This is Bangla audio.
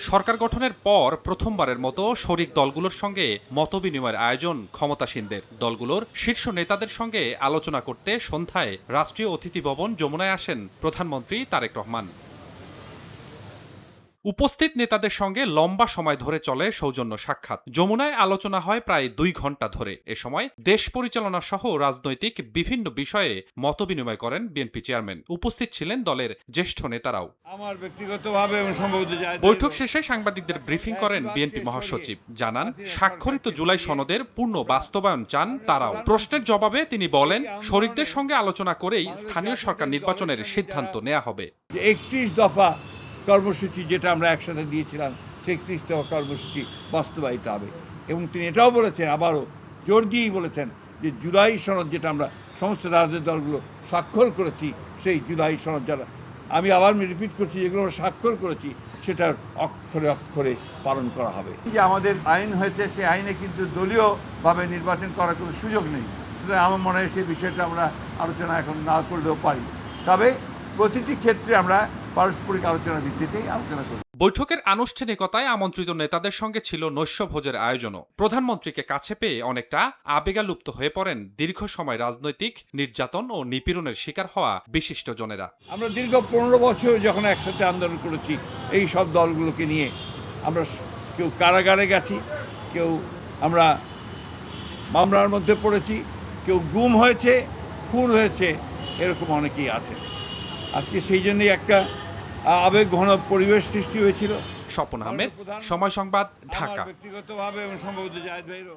সরকার গঠনের পর প্রথমবারের মতো শরিক দলগুলোর সঙ্গে মতবিনিময়ের আয়োজন ক্ষমতাসীনদের। দলগুলোর শীর্ষ নেতাদের সঙ্গে আলোচনা করতে সন্ধ্যায় রাষ্ট্রীয় অতিথি ভবন যমুনায় আসেন প্রধানমন্ত্রী তারেক রহমান। উপস্থিত নেতাদের সঙ্গে লম্বা সময় ধরে চলে সৌজন্য সাক্ষাৎ। যমুনায় আলোচনা হয় প্রায় ২ ঘণ্টা ধরে। এ সময় দেশ পরিচালনা সহ রাজনৈতিক বিভিন্ন বিষয়ে মতবিনিময় করেন বিএনপি চেয়ারম্যান। উপস্থিত ছিলেন দলের জ্যেষ্ঠ নেতারাও। আমার ব্যক্তিগতভাবে বৈঠক শেষে সাংবাদিকদের ব্রিফিং করেন বিএনপি মহাসচিব। জানান, স্বাক্ষরিত জুলাই সনদের পূর্ণ বাস্তবায়ন চান তারাও। প্রশ্নের জবাবে তিনি বলেন, শরিকদের সঙ্গে আলোচনা করেই স্থানীয় সরকার নির্বাচনের সিদ্ধান্ত নেওয়া হবে। ৩১ দফা কর্মসূচি যেটা আমরা একসাথে দিয়েছিলাম, সেই ৩১ দফা কর্মসূচি বাস্তবায়িত হবে। এবং তিনি এটাও বলেছেন, আবারও জোর দিয়েই বলেছেন যে জুলাই সনদ যেটা আমরা সমস্ত রাজনৈতিক দলগুলো স্বাক্ষর করেছি, সেই জুলাই সনদ যারা, আমি আবার রিপিট করছি, যেগুলো আমরা স্বাক্ষর করেছি সেটার অক্ষরে অক্ষরে পালন করা হবে। যে আমাদের আইন হয়েছে, সেই আইনে কিন্তু দলীয়ভাবে নির্বাচন করার কোনো সুযোগ নেই। সুতরাং আমার মনে হয় সেই বিষয়টা আমরা আলোচনা এখন না করলেও পারি। তবে প্রতিটি ক্ষেত্রে আমরা পারস্পরিক আলোচনার ভিত্তিতেই আলোচনা করি। বৈঠকের আনুষ্ঠানিকতায় আমন্ত্রিত নেতাদের সঙ্গে ছিল নৈশভোজের আয়োজনও। প্রধানমন্ত্রীকে কাছে পেয়ে অনেকটা আবেগালুপ্ত হয়ে পড়েন দীর্ঘ সময় রাজনৈতিক নির্যাতন ও নিপীড়নের শিকার হওয়া বিশিষ্টজনেরা। আমরা দীর্ঘ ১৫ বছর যখন একসাথে আন্দোলন করেছি এই সব দলগুলোকে নিয়ে, আমরা কেউ কারাগারে গেছি, কেউ আমরা মামলার মধ্যে পড়েছি, কেউ গুম হয়েছে, খুন হয়েছে, এরকম অনেকেই আছে। আজকে সেই জন্যই একটা আবেগঘন পরিবেশ সৃষ্টি হয়েছিল। স্বপন আহমেদ, সময় সংবাদ, ঢাকা। ব্যক্তিগতভাবে এবং সম্ভবত জায়েদ ভাইরও